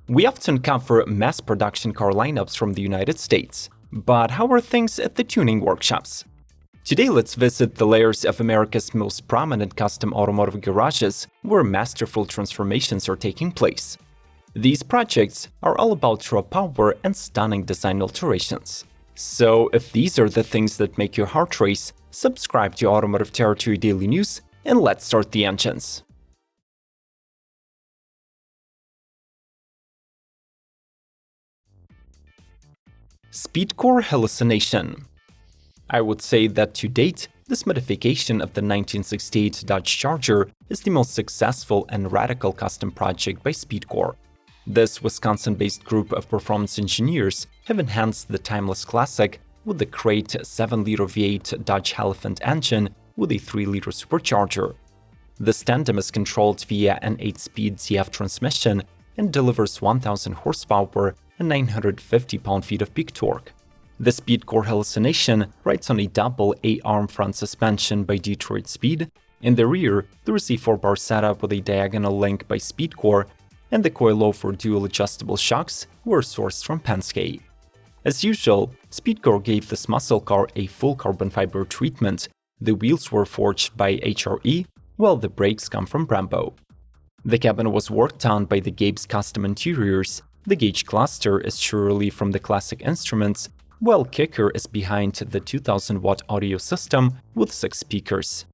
We often cover mass production car lineups from the United States, but how are things at the tuning workshops? Today let's visit the layers of America's most prominent custom automotive garages where masterful transformations are taking place. These projects are all about raw power and stunning design alterations. So if these are the things that make your heart race, subscribe to Automotive Territory Daily News and let's start the engines. Speedkore Hallucination. I would say that to date, this modification of the 1968 Dodge Charger is the most successful and radical custom project by Speedkore. This Wisconsin-based group of performance engineers have enhanced the timeless classic with the great 7-liter V8 Dodge Hellephant engine with a 3-liter supercharger. This tandem is controlled via an 8-speed ZF transmission and delivers 1,000 horsepower and 950 pound-feet of peak torque. The Speedkore Hallucination rides on a double A-arm front suspension by Detroit Speed. In the rear, there is a 4-bar setup with a diagonal link by Speedkore, and the coilover dual adjustable shocks were sourced from Penske. As usual, Speedkore gave this muscle car a full carbon fiber treatment. The wheels were forged by HRE, while the brakes come from Brembo. The cabin was worked on by the Gabe's Custom Interiors. The gauge cluster is surely from the classic instruments, while kicker is behind the 2000-watt audio system with 6 speakers.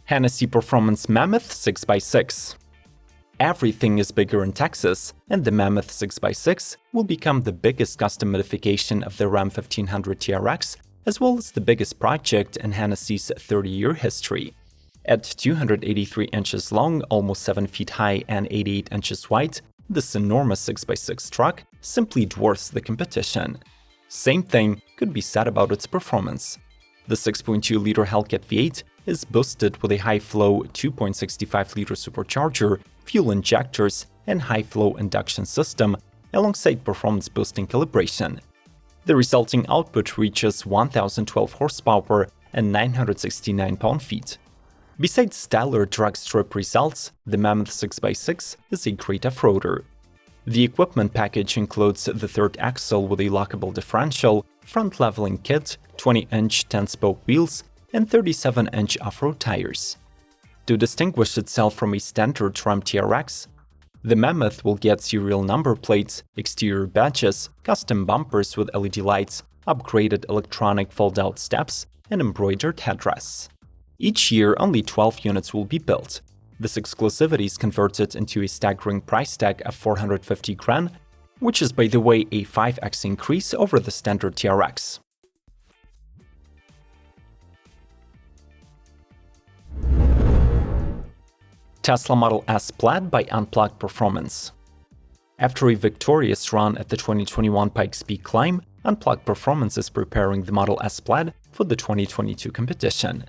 Hennessey Performance Mammoth 6x6. Everything is bigger in Texas, and the Mammoth 6x6 will become the biggest custom modification of the Ram 1500 TRX, as well as the biggest project in Hennessey's 30-year history. At 283 inches long, almost 7 feet high, and 88 inches wide, this enormous 6x6 truck simply dwarfs the competition. Same thing could be said about its performance. The 6.2-liter Hellcat V8 is boosted with a high-flow 2.65-liter supercharger, fuel injectors, and high-flow induction system, alongside performance-boosting calibration. The resulting output reaches 1,012 horsepower and 969 pound-feet. Besides stellar drag strip results, the Mammoth 6x6 is a great off-roader. The equipment package includes the third axle with a lockable differential, front leveling kit, 20-inch 10-spoke wheels, and 37-inch off-road tires. To distinguish itself from a standard Ram TRX, the Mammoth will get serial number plates, exterior badges, custom bumpers with LED lights, upgraded electronic fold-out steps, and embroidered headrests. Each year, only 12 units will be built. This exclusivity is converted into a staggering price tag of $450,000, which is, by the way, a 5x increase over the standard TRX. Tesla Model S Plaid by Unplugged Performance. After a victorious run at the 2021 Pikes Peak Climb, Unplugged Performance is preparing the Model S Plaid for the 2022 competition.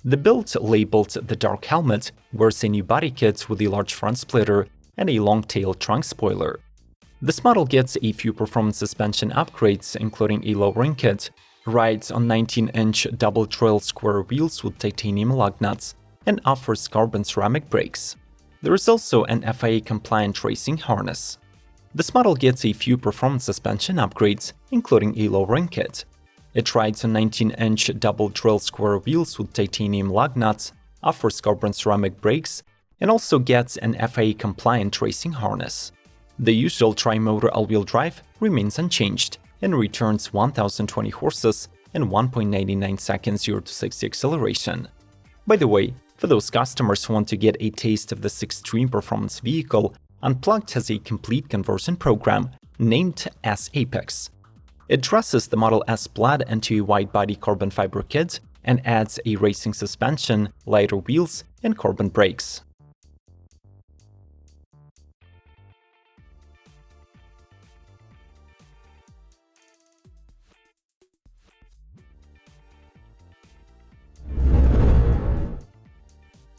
The build, labeled the Dark Helmet, wears a new body kit with a large front splitter and a long-tail trunk spoiler. This model gets a few performance suspension upgrades, including a lowering kit, rides on 19-inch double-trail square wheels with titanium lug nuts, and offers carbon ceramic brakes. There is also an FIA-compliant racing harness. This model gets a few performance suspension upgrades, including a lowering kit. It rides on 19-inch double-trail square wheels with titanium lug nuts, offers carbon ceramic brakes, and also gets an FIA-compliant racing harness. The usual tri-motor all-wheel drive remains unchanged and returns 1,020 horses and 1.99 seconds 0 to 60 acceleration. By the way, for those customers who want to get a taste of this extreme performance vehicle, Unplugged has a complete conversion program named S Apex. It dresses the Model S Plaid into a wide-body carbon fiber kit and adds a racing suspension, lighter wheels, and carbon brakes.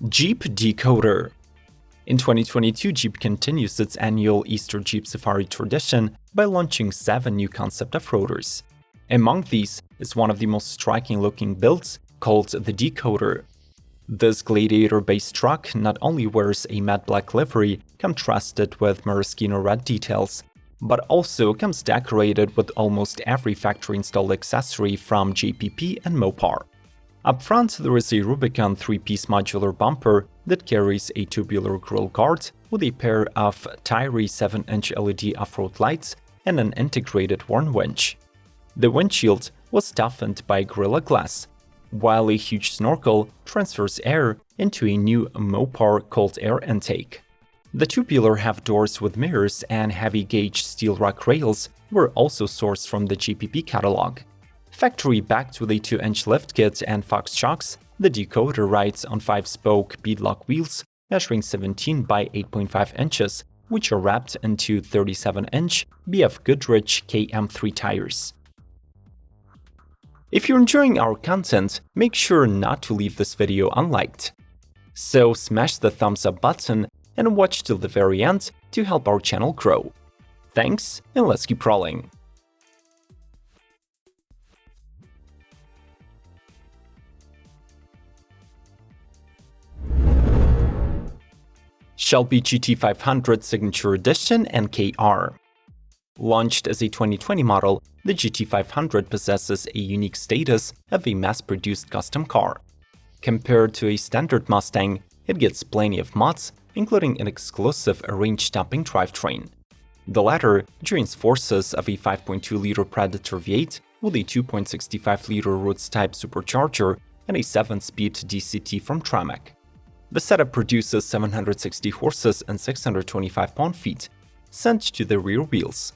Jeep Decoder. In 2022, Jeep continues its annual Easter Jeep Safari tradition by launching 7 new concept off-roaders. Among these is one of the most striking-looking builds, called the Decoder. This Gladiator-based truck not only wears a matte black livery contrasted with maraschino red details, but also comes decorated with almost every factory-installed accessory from JPP and Mopar. Up front, there is a Rubicon 3-piece modular bumper that carries a tubular grille guard with a pair of Tyree 7-inch LED off-road lights and an integrated worn winch. The windshield was toughened by Gorilla Glass, while a huge snorkel transfers air into a new Mopar cold air intake. The tubular half doors with mirrors and heavy-gauge steel rock rails were also sourced from the JPP catalog. Factory-backed with a 2-inch lift kit and Fox shocks, the Decoder rides on 5-spoke beadlock wheels measuring 17 by 8.5 inches, which are wrapped into 37-inch BF Goodrich KM3 tires. If you're enjoying our content, make sure not to leave this video unliked. So smash the thumbs up button and watch till the very end to help our channel grow. Thanks, and let's keep rolling. Shelby GT500 Signature Edition NKR. Launched as a 2020 model, the GT500 possesses a unique status of a mass-produced custom car. Compared to a standard Mustang, it gets plenty of mods, including an exclusive range-topping drivetrain. The latter joins forces of a 5.2-liter Predator V8 with a 2.65-liter Roots-type supercharger and a 7-speed DCT from Tremec. The setup produces 760 horses and 625 pound-feet, sent to the rear wheels.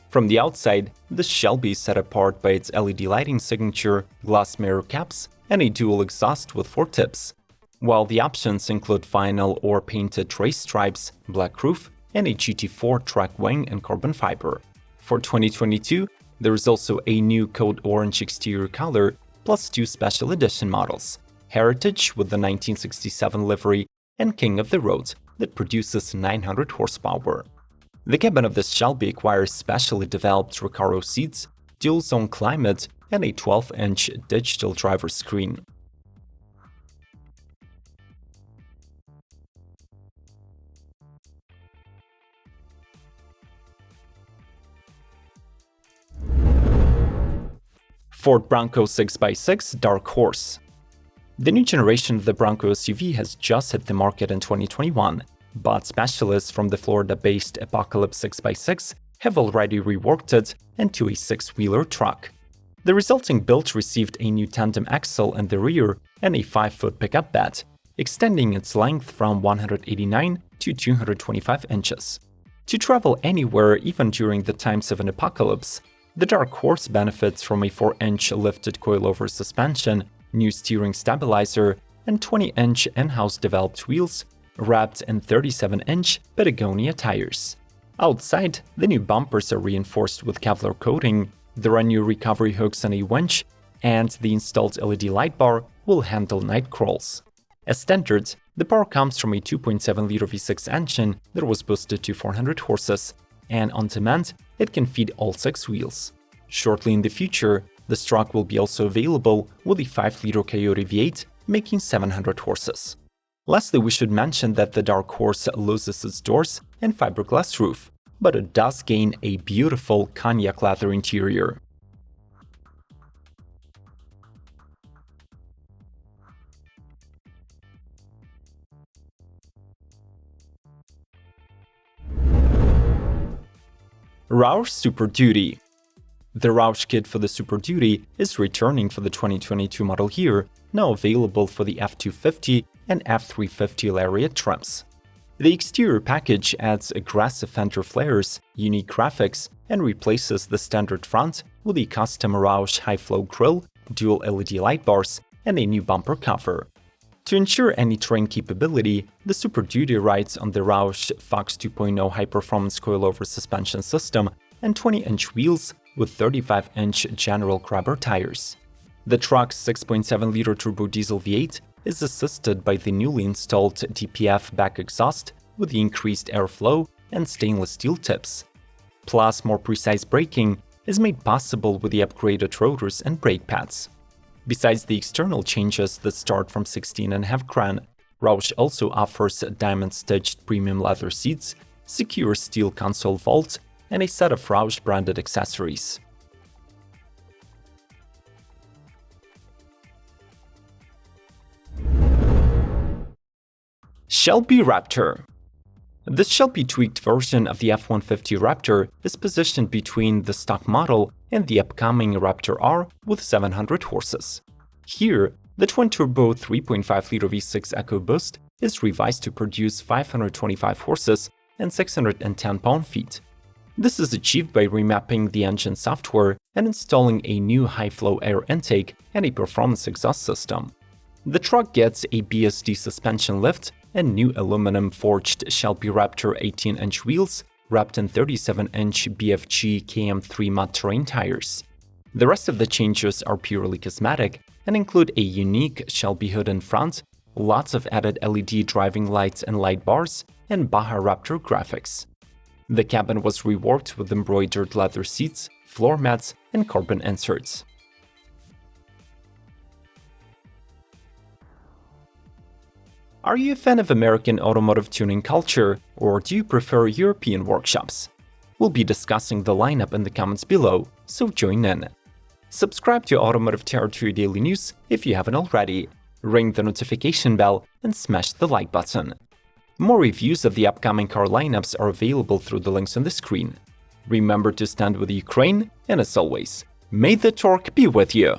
From the outside, the Shelby is set apart by its LED lighting signature, glass mirror caps, and a dual exhaust with 4 tips, while the options include vinyl or painted race stripes, black roof, and a GT4 track wing and carbon fiber. For 2022, there is also a new Code Orange exterior color, plus 2 special edition models, Heritage with the 1967 livery and King of the Road that produces 900 horsepower. The cabin of this Shelby acquires specially developed Recaro seats, dual-zone climate, and a 12-inch digital driver screen. Ford Bronco 6x6 Dark Horse. The new generation of the Bronco SUV has just hit the market in 2021, but specialists from the Florida-based Apocalypse 6x6 have already reworked it into a 6-wheeler truck. The resulting build received a new tandem axle in the rear and a 5-foot pickup bed, extending its length from 189 to 225 inches. To travel anywhere, even during the times of an apocalypse, the Dark Horse benefits from a 4-inch lifted coilover suspension, new steering stabilizer, and 20-inch in-house developed wheels wrapped in 37-inch Patagonia tires. Outside, the new bumpers are reinforced with Kevlar coating, there are new recovery hooks and a winch, and the installed LED light bar will handle night crawls. As standard, the power comes from a 2.7-liter V6 engine that was boosted to 400 horses, and on demand, it can feed all 6 wheels. Shortly in the future, this truck will be also available with a 5-liter Coyote V8, making 700 horses. Lastly, we should mention that the Dark Horse loses its doors and fiberglass roof, but it does gain a beautiful cognac leather interior. ROUSH Super Duty. The ROUSH kit for the Super Duty is returning for the 2022 model year, now available for the F250 and F350 Lariat trims. The exterior package adds aggressive fender flares, unique graphics, and replaces the standard front with a custom ROUSH high-flow grille, dual LED light bars, and a new bumper cover. To ensure any terrain capability, the Super Duty rides on the ROUSH Fox 2.0 high-performance coilover suspension system and 20-inch wheels with 35-inch general grabber tires. The truck's 6.7-liter turbo diesel V8 is assisted by the newly installed DPF back exhaust, with the increased airflow and stainless steel tips. Plus, more precise braking is made possible with the upgraded rotors and brake pads. Besides the external changes that start from 16.5 grand, ROUSH also offers diamond-stitched premium leather seats, secure steel console vault, and a set of ROUSH-branded accessories. SHELBY RAPTOR. This Shelby tweaked version of the F-150 Raptor is positioned between the stock model and the upcoming Raptor R with 700 horses. Here, the twin-turbo 3.5-liter V6 EcoBoost is revised to produce 525 horses and 610 pound-feet. This is achieved by remapping the engine software and installing a new high-flow air intake and a performance exhaust system. The truck gets a BSD suspension lift and new aluminum-forged Shelby Raptor 18-inch wheels wrapped in 37-inch BFG KM3 mud terrain tires. The rest of the changes are purely cosmetic and include a unique Shelby hood in front, lots of added LED driving lights and light bars, and Baja Raptor graphics. The cabin was reworked with embroidered leather seats, floor mats, and carbon inserts. Are you a fan of American automotive tuning culture, or do you prefer European workshops? We'll be discussing the lineup in the comments below, so join in. Subscribe to Automotive Territory Daily News if you haven't already, ring the notification bell, and smash the like button. More reviews of the upcoming car lineups are available through the links on the screen. Remember to stand with Ukraine, and as always, may the torque be with you!